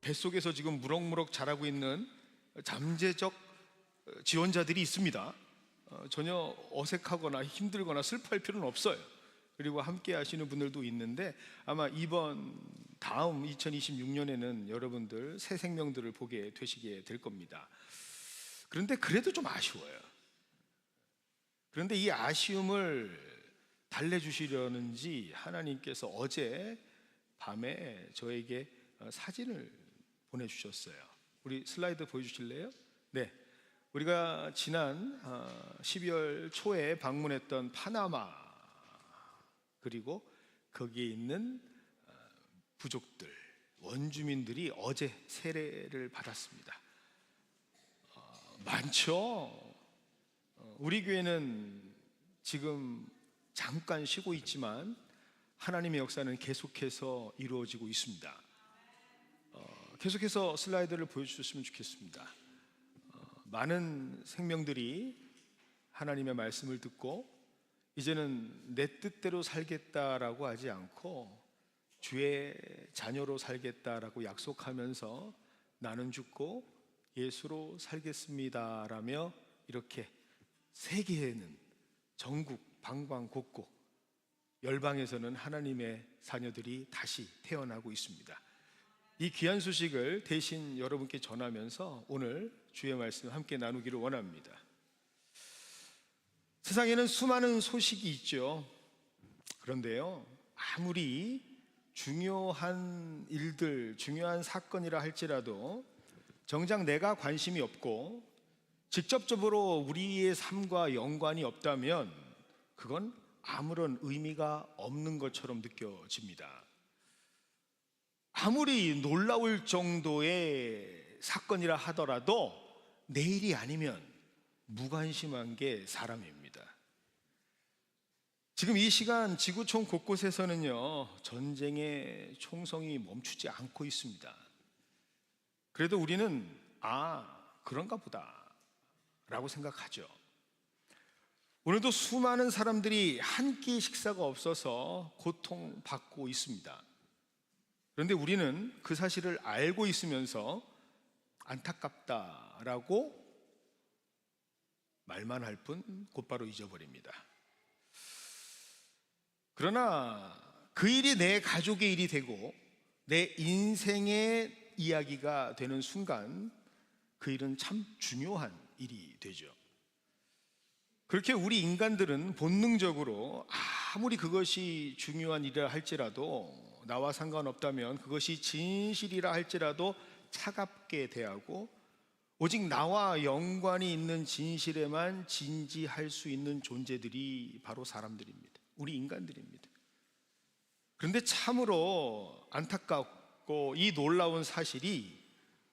뱃속에서 지금 무럭무럭 자라고 있는 잠재적 지원자들이 있습니다. 전혀 어색하거나 힘들거나 슬퍼할 필요는 없어요. 그리고 함께 하시는 분들도 있는데 아마 다음 2026년에는 여러분들 새 생명들을 보게 되시게 될 겁니다. 그런데 그래도 좀 아쉬워요. 그런데 이 아쉬움을 달래주시려는지 하나님께서 어제 밤에 저에게 사진을 보내주셨어요. 우리 슬라이드 보여주실래요? 네, 우리가 지난 12월 초에 방문했던 파나마, 그리고 거기에 있는 부족들, 원주민들이 어제 세례를 받았습니다. 많죠? 우리 교회는 지금 잠깐 쉬고 있지만 하나님의 역사는 계속해서 이루어지고 있습니다. 계속해서 슬라이드를 보여주셨으면 좋겠습니다. 많은 생명들이 하나님의 말씀을 듣고 이제는 내 뜻대로 살겠다라고 하지 않고 주의 자녀로 살겠다라고 약속하면서 나는 죽고 예수로 살겠습니다라며 이렇게 세계에는 전국 방방곡곡 열방에서는 하나님의 자녀들이 다시 태어나고 있습니다. 이 귀한 소식을 대신 여러분께 전하면서 오늘 주의 말씀을 함께 나누기를 원합니다. 세상에는 수많은 소식이 있죠. 그런데요, 아무리 중요한 일들, 중요한 사건이라 할지라도 정작 내가 관심이 없고 직접적으로 우리의 삶과 연관이 없다면 그건 아무런 의미가 없는 것처럼 느껴집니다. 아무리 놀라울 정도의 사건이라 하더라도 내일이 아니면 무관심한 게 사람입니다. 지금 이 시간 지구촌 곳곳에서는요, 전쟁의 총성이 멈추지 않고 있습니다. 그래도 우리는 그런가 보다 라고 생각하죠. 오늘도 수많은 사람들이 한 끼 식사가 없어서 고통받고 있습니다. 그런데 우리는 그 사실을 알고 있으면서 안타깝다라고 말만 할 뿐 곧바로 잊어버립니다. 그러나 그 일이 내 가족의 일이 되고 내 인생의 이야기가 되는 순간 그 일은 참 중요한 일이 되죠. 그렇게 우리 인간들은 본능적으로 아무리 그것이 중요한 일이라 할지라도 나와 상관없다면 그것이 진실이라 할지라도 차갑게 대하고 오직 나와 연관이 있는 진실에만 진지할 수 있는 존재들이 바로 사람들입니다. 우리 인간들입니다. 그런데 참으로 안타깝고 이 놀라운 사실이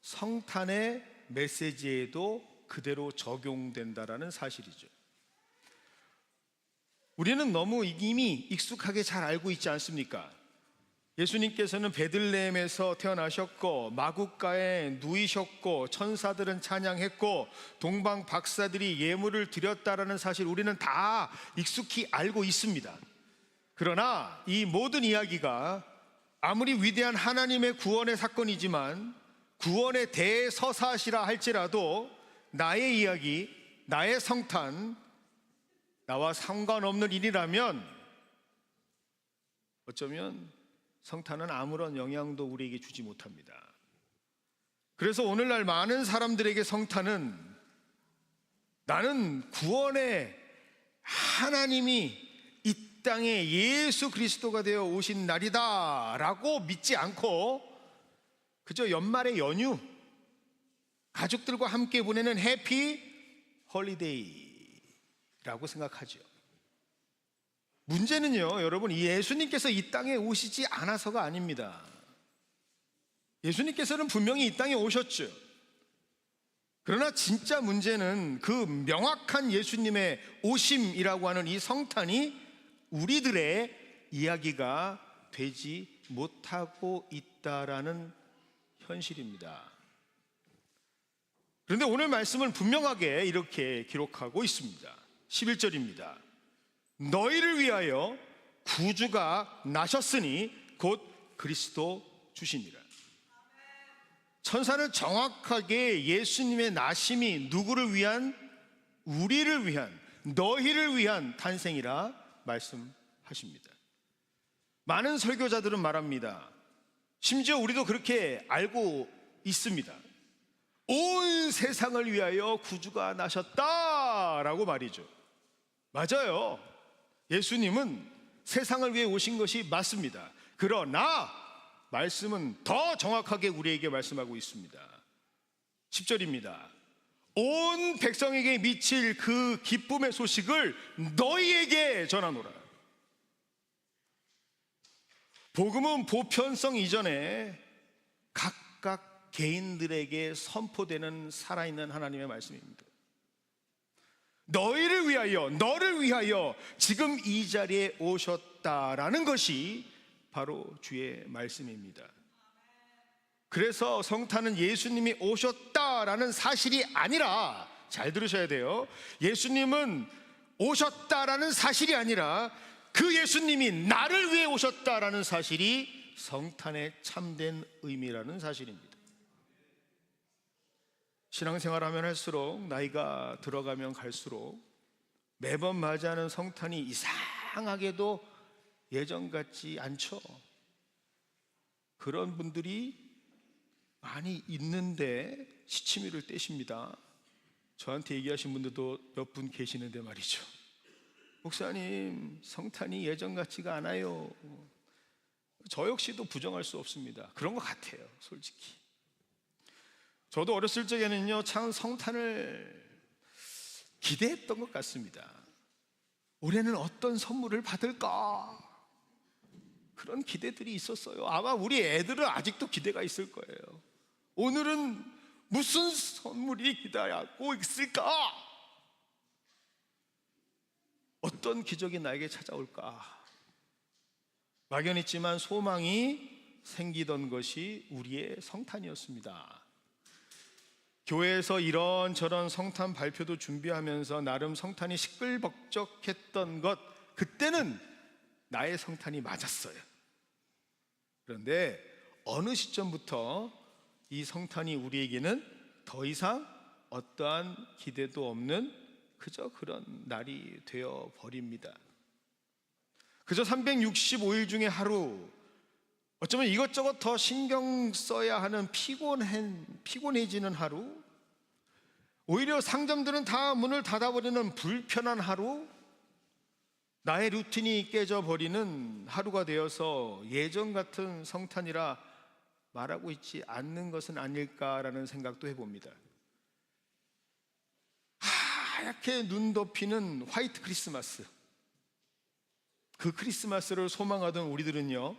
성탄의 메시지에도 그대로 적용된다라는 사실이죠. 우리는 너무 이미 익숙하게 잘 알고 있지 않습니까? 예수님께서는 베들레헴에서 태어나셨고 마구가에 누이셨고 천사들은 찬양했고 동방 박사들이 예물을 드렸다라는 사실 우리는 다 익숙히 알고 있습니다. 그러나 이 모든 이야기가 아무리 위대한 하나님의 구원의 사건이지만 구원의 대서사시라 할지라도 나의 이야기, 나의 성탄, 나와 상관없는 일이라면 어쩌면 성탄은 아무런 영향도 우리에게 주지 못합니다. 그래서 오늘날 많은 사람들에게 성탄은 나는 구원의 하나님이 이 땅에 예수 그리스도가 되어 오신 날이다 라고 믿지 않고 그저 연말의 연휴, 가족들과 함께 보내는 해피 홀리데이라고 생각하죠. 문제는요, 여러분, 예수님께서 이 땅에 오시지 않아서가 아닙니다. 예수님께서는 분명히 이 땅에 오셨죠. 그러나 진짜 문제는 그 명확한 예수님의 오심이라고 하는 이 성탄이 우리들의 이야기가 되지 못하고 있다라는 현실입니다. 그런데 오늘 말씀은 분명하게 이렇게 기록하고 있습니다. 11절입니다. 너희를 위하여 구주가 나셨으니 곧 그리스도 주시니라. 천사는 정확하게 예수님의 나심이 누구를 위한? 우리를 위한, 너희를 위한 탄생이라 말씀하십니다. 많은 설교자들은 말합니다. 심지어 우리도 그렇게 알고 있습니다. 온 세상을 위하여 구주가 나셨다라고 말이죠. 맞아요. 예수님은 세상을 위해 오신 것이 맞습니다. 그러나 말씀은 더 정확하게 우리에게 말씀하고 있습니다. 10절입니다. 온 백성에게 미칠 그 기쁨의 소식을 너희에게 전하노라. 복음은 보편성 이전에 각각 개인들에게 선포되는 살아있는 하나님의 말씀입니다. 너희를 위하여, 너를 위하여 지금 이 자리에 오셨다라는 것이 바로 주의 말씀입니다. 그래서 성탄은 예수님이 오셨다라는 사실이 아니라, 잘 들으셔야 돼요. 예수님은 오셨다라는 사실이 아니라 그 예수님이 나를 위해 오셨다라는 사실이 성탄의 참된 의미라는 사실입니다. 신앙생활하면 할수록, 나이가 들어가면 갈수록 매번 맞이하는 성탄이 이상하게도 예전 같지 않죠. 그런 분들이 많이 있는데 시치미를 떼십니다. 저한테 얘기하신 분들도 몇 분 계시는데 말이죠. 목사님, 성탄이 예전 같지가 않아요. 저 역시도 부정할 수 없습니다. 그런 것 같아요, 솔직히. 저도 어렸을 적에는요, 참 성탄을 기대했던 것 같습니다. 올해는 어떤 선물을 받을까? 그런 기대들이 있었어요. 아마 우리 애들은 아직도 기대가 있을 거예요. 오늘은 무슨 선물이 기다리고 있을까? 어떤 기적이 나에게 찾아올까? 막연했지만 소망이 생기던 것이 우리의 성탄이었습니다. 교회에서 이런저런 성탄 발표도 준비하면서 나름 성탄이 시끌벅적했던 것, 그때는 나의 성탄이 맞았어요. 그런데 어느 시점부터 이 성탄이 우리에게는 더 이상 어떠한 기대도 없는 그저 그런 날이 되어 버립니다. 그저 365일 중에 하루, 어쩌면 이것저것 더 신경 써야 하는 피곤해지는 하루, 오히려 상점들은 다 문을 닫아버리는 불편한 하루, 나의 루틴이 깨져버리는 하루가 되어서 예전 같은 성탄이라 말하고 있지 않는 것은 아닐까라는 생각도 해봅니다. 하얗게 눈 덮이는 화이트 크리스마스, 그 크리스마스를 소망하던 우리들은요,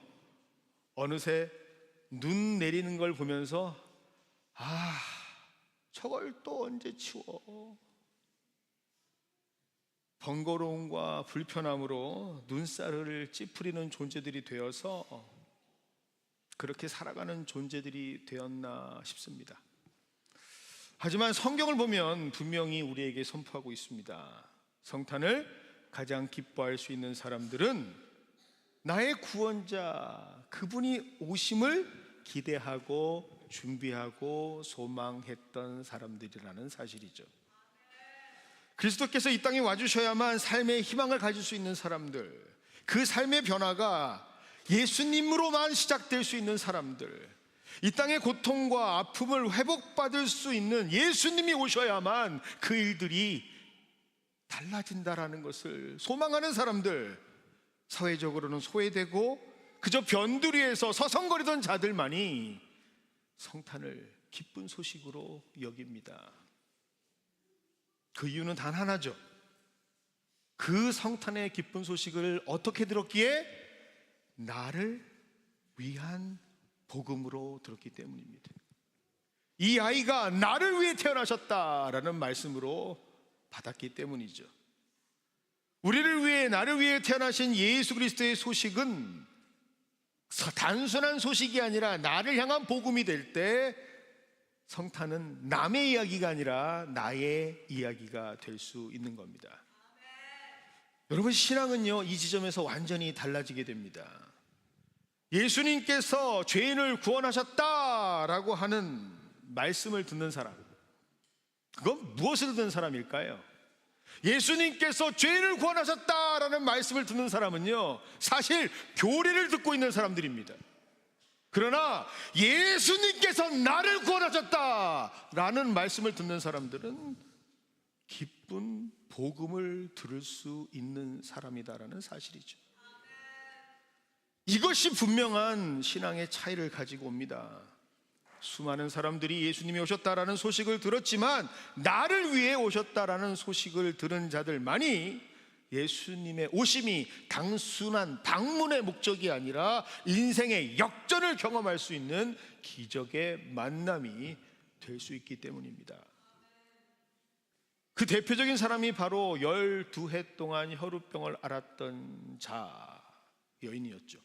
어느새 눈 내리는 걸 보면서 저걸 또 언제 치워? 번거로움과 불편함으로 눈살을 찌푸리는 존재들이 되어서 그렇게 살아가는 존재들이 되었나 싶습니다. 하지만 성경을 보면 분명히 우리에게 선포하고 있습니다. 성탄을 가장 기뻐할 수 있는 사람들은 나의 구원자, 그분이 오심을 기대하고 준비하고 소망했던 사람들이라는 사실이죠. 그리스도께서 이 땅에 와주셔야만 삶의 희망을 가질 수 있는 사람들, 그 삶의 변화가 예수님으로만 시작될 수 있는 사람들, 이 땅의 고통과 아픔을 회복받을 수 있는 예수님이 오셔야만 그 일들이 달라진다라는 것을 소망하는 사람들, 사회적으로는 소외되고 그저 변두리에서 서성거리던 자들만이 성탄을 기쁜 소식으로 여깁니다. 그 이유는 단 하나죠. 그 성탄의 기쁜 소식을 어떻게 들었기에? 나를 위한 복음으로 들었기 때문입니다. 이 아이가 나를 위해 태어나셨다라는 말씀으로 받았기 때문이죠. 우리를 위해, 나를 위해 태어나신 예수 그리스도의 소식은 단순한 소식이 아니라 나를 향한 복음이 될 때 성탄은 남의 이야기가 아니라 나의 이야기가 될 수 있는 겁니다. 여러분, 신앙은요, 이 지점에서 완전히 달라지게 됩니다. 예수님께서 죄인을 구원하셨다라고 하는 말씀을 듣는 사람, 그건 무엇을 듣는 사람일까요? 예수님께서 죄인을 구원하셨다라는 말씀을 듣는 사람은요, 사실 교리를 듣고 있는 사람들입니다. 그러나 예수님께서 나를 구원하셨다라는 말씀을 듣는 사람들은 기쁜 복음을 들을 수 있는 사람이다라는 사실이죠. 이것이 분명한 신앙의 차이를 가지고 옵니다. 수많은 사람들이 예수님이 오셨다라는 소식을 들었지만 나를 위해 오셨다라는 소식을 들은 자들만이 예수님의 오심이 단순한 방문의 목적이 아니라 인생의 역전을 경험할 수 있는 기적의 만남이 될 수 있기 때문입니다. 그 대표적인 사람이 바로 12해 동안 혈우병을 앓았던 여인이었죠.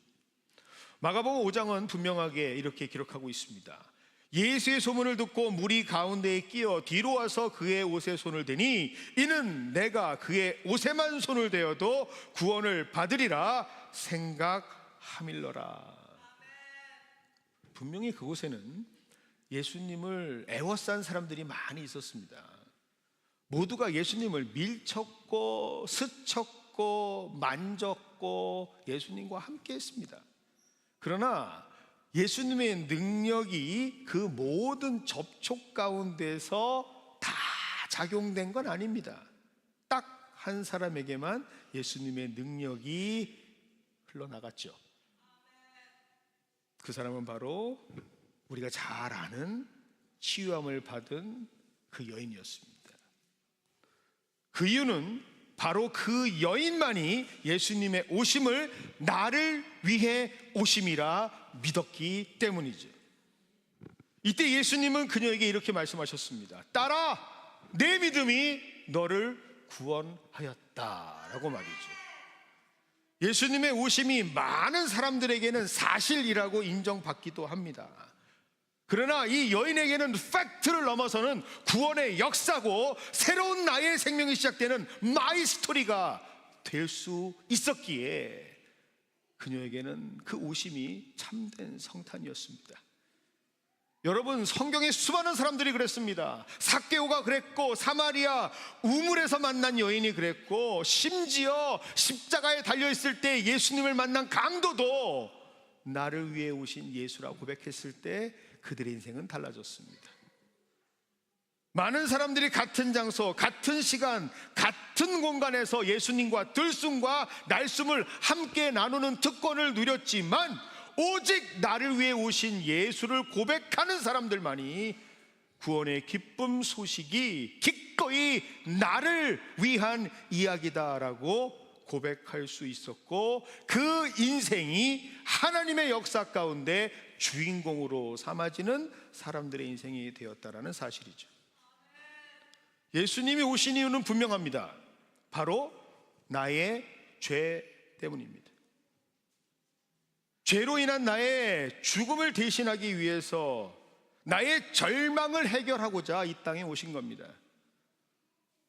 마가복음 5장은 분명하게 이렇게 기록하고 있습니다. 예수의 소문을 듣고 무리 가운데에 끼어 뒤로 와서 그의 옷에 손을 대니 이는 내가 그의 옷에만 손을 대어도 구원을 받으리라 생각함일러라. 분명히 그곳에는 예수님을 애워싼 사람들이 많이 있었습니다. 모두가 예수님을 밀쳤고 스쳤고 만졌고 예수님과 함께 했습니다. 그러나 예수님의 능력이 그 모든 접촉 가운데서 다 작용된 건 아닙니다. 딱 한 사람에게만 예수님의 능력이 흘러나갔죠. 그 사람은 바로 우리가 잘 아는 치유함을 받은 그 여인이었습니다. 그 이유는 바로 그 여인만이 예수님의 오심을 나를 위해 오심이라 믿었기 때문이죠. 이때 예수님은 그녀에게 이렇게 말씀하셨습니다. 딸아, 내 믿음이 너를 구원하였다라고 말이죠. 예수님의 오심이 많은 사람들에게는 사실이라고 인정받기도 합니다. 그러나 이 여인에게는 팩트를 넘어서는 구원의 역사고 새로운 나의 생명이 시작되는 마이 스토리가 될 수 있었기에 그녀에게는 그 오심이 참된 성탄이었습니다. 여러분, 성경에 수많은 사람들이 그랬습니다. 삭개오가 그랬고, 사마리아 우물에서 만난 여인이 그랬고, 심지어 십자가에 달려있을 때 예수님을 만난 강도도 나를 위해 오신 예수라고 고백했을 때 그들의 인생은 달라졌습니다. 많은 사람들이 같은 장소, 같은 시간, 같은 공간에서 예수님과 들숨과 날숨을 함께 나누는 특권을 누렸지만 오직 나를 위해 오신 예수를 고백하는 사람들만이 구원의 기쁨 소식이 기꺼이 나를 위한 이야기다라고 고백할 수 있었고, 그 인생이 하나님의 역사 가운데 주인공으로 삼아지는 사람들의 인생이 되었다라는 사실이죠. 예수님이 오신 이유는 분명합니다. 바로 나의 죄 때문입니다. 죄로 인한 나의 죽음을 대신하기 위해서 나의 절망을 해결하고자 이 땅에 오신 겁니다.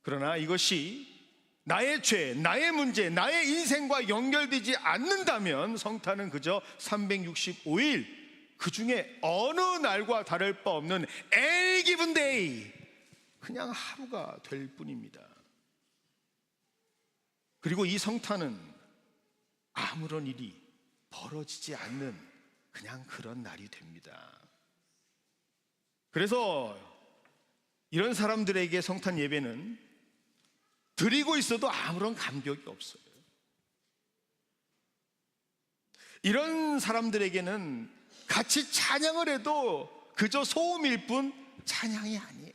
그러나 이것이 나의 죄, 나의 문제, 나의 인생과 연결되지 않는다면 성탄은 그저 365일 그 중에 어느 날과 다를 바 없는 any given day, 그냥 하루가 될 뿐입니다. 그리고 이 성탄은 아무런 일이 벌어지지 않는 그냥 그런 날이 됩니다. 그래서 이런 사람들에게 성탄 예배는 드리고 있어도 아무런 감격이 없어요. 이런 사람들에게는 같이 찬양을 해도 그저 소음일 뿐 찬양이 아니에요.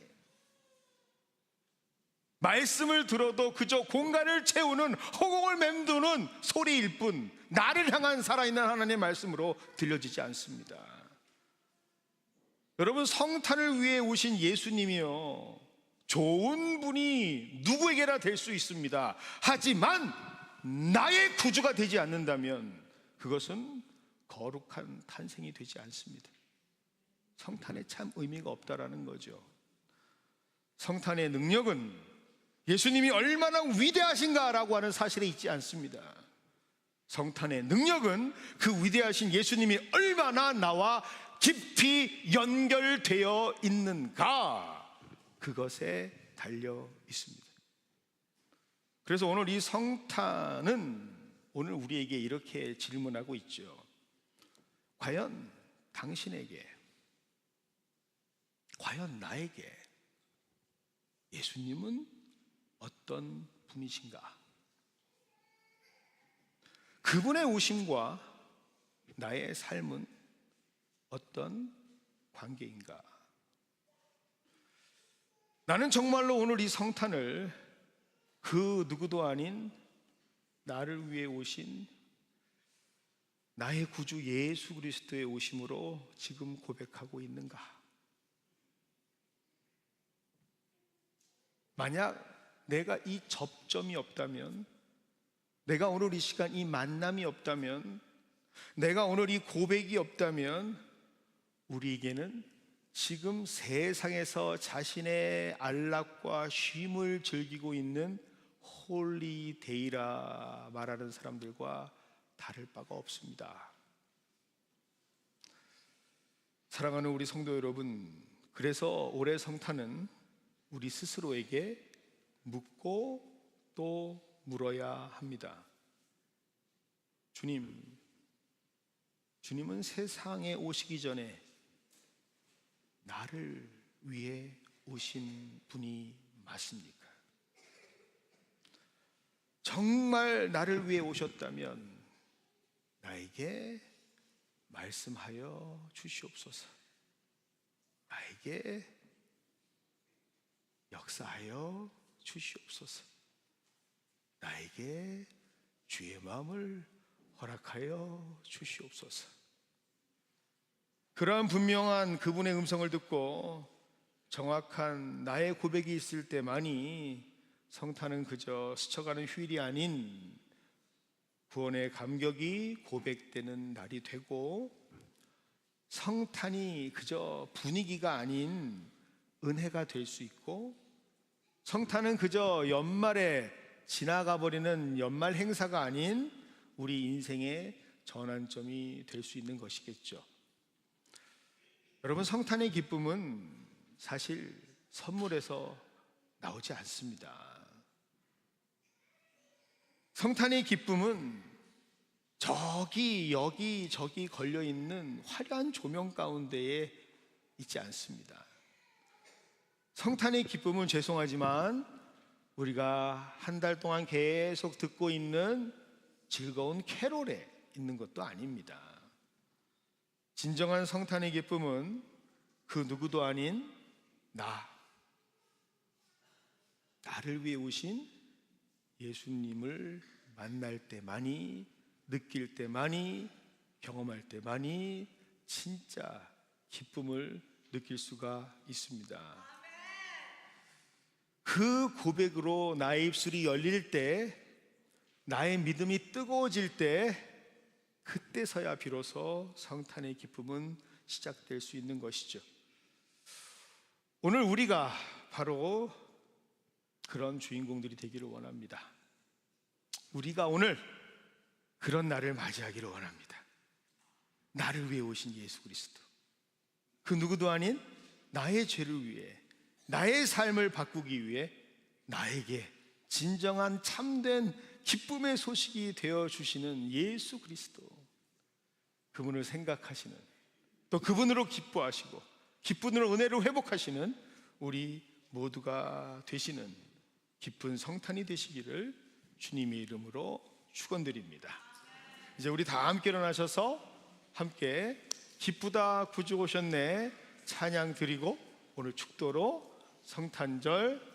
말씀을 들어도 그저 공간을 채우는 허공을 맴도는 소리일 뿐 나를 향한 살아있는 하나님의 말씀으로 들려지지 않습니다. 여러분, 성탄을 위해 오신 예수님이요, 좋은 분이 누구에게나 될 수 있습니다. 하지만 나의 구주가 되지 않는다면 그것은 거룩한 탄생이 되지 않습니다. 성탄에 참 의미가 없다라는 거죠. 성탄의 능력은 예수님이 얼마나 위대하신가라고 하는 사실에 있지 않습니다. 성탄의 능력은 그 위대하신 예수님이 얼마나 나와 깊이 연결되어 있는가? 그것에 달려 있습니다. 그래서 오늘 이 성탄은 오늘 우리에게 이렇게 질문하고 있죠. 과연 당신에게, 과연 나에게 예수님은 어떤 분이신가? 그분의 오심과 나의 삶은 어떤 관계인가? 나는 정말로 오늘 이 성탄을 그 누구도 아닌 나를 위해 오신 나의 구주 예수 그리스도의 오심으로 지금 고백하고 있는가? 만약 내가 이 접점이 없다면, 내가 오늘 이 시간 이 만남이 없다면, 내가 오늘 이 고백이 없다면 우리에게는 지금 세상에서 자신의 안락과 쉼을 즐기고 있는 홀리데이라 말하는 사람들과 다를 바가 없습니다. 사랑하는 우리 성도 여러분, 그래서 올해 성탄은 우리 스스로에게 묻고 또 물어야 합니다. 주님은 세상에 오시기 전에 나를 위해 오신 분이 맞습니까? 정말 나를 위해 오셨다면 나에게 말씀하여 주시옵소서. 나에게 역사하여 주시옵소서. 나에게 주의 마음을 허락하여 주시옵소서. 그러한 분명한 그분의 음성을 듣고 정확한 나의 고백이 있을 때만이 성탄은 그저 스쳐가는 휴일이 아닌 구원의 감격이 고백되는 날이 되고, 성탄이 그저 분위기가 아닌 은혜가 될 수 있고, 성탄은 그저 연말에 지나가 버리는 연말 행사가 아닌 우리 인생의 전환점이 될 수 있는 것이겠죠. 여러분, 성탄의 기쁨은 사실 선물에서 나오지 않습니다. 성탄의 기쁨은 저기 여기 저기 걸려있는 화려한 조명 가운데에 있지 않습니다. 성탄의 기쁨은 죄송하지만 우리가 한 달 동안 계속 듣고 있는 즐거운 캐롤에 있는 것도 아닙니다. 진정한 성탄의 기쁨은 그 누구도 아닌 나를 위해 오신 예수님을 만날 때만이, 느낄 때만이, 경험할 때만이 진짜 기쁨을 느낄 수가 있습니다. 그 고백으로 나의 입술이 열릴 때, 나의 믿음이 뜨거워질 때, 그때서야 비로소 성탄의 기쁨은 시작될 수 있는 것이죠. 오늘 우리가 바로 그런 주인공들이 되기를 원합니다. 우리가 오늘 그런 날을 맞이하기를 원합니다. 나를 위해 오신 예수 그리스도, 그 누구도 아닌 나의 죄를 위해, 나의 삶을 바꾸기 위해 나에게 진정한 참된 기쁨의 소식이 되어주시는 예수 그리스도, 그분을 생각하시는, 또 그분으로 기뻐하시고 기쁨으로 은혜를 회복하시는 우리 모두가 되시는 기쁜 성탄이 되시기를 주님의 이름으로 축원드립니다. 이제 우리 다 함께 일어나셔서 함께 기쁘다 구주 오셨네 찬양 드리고 오늘 축도로 성탄절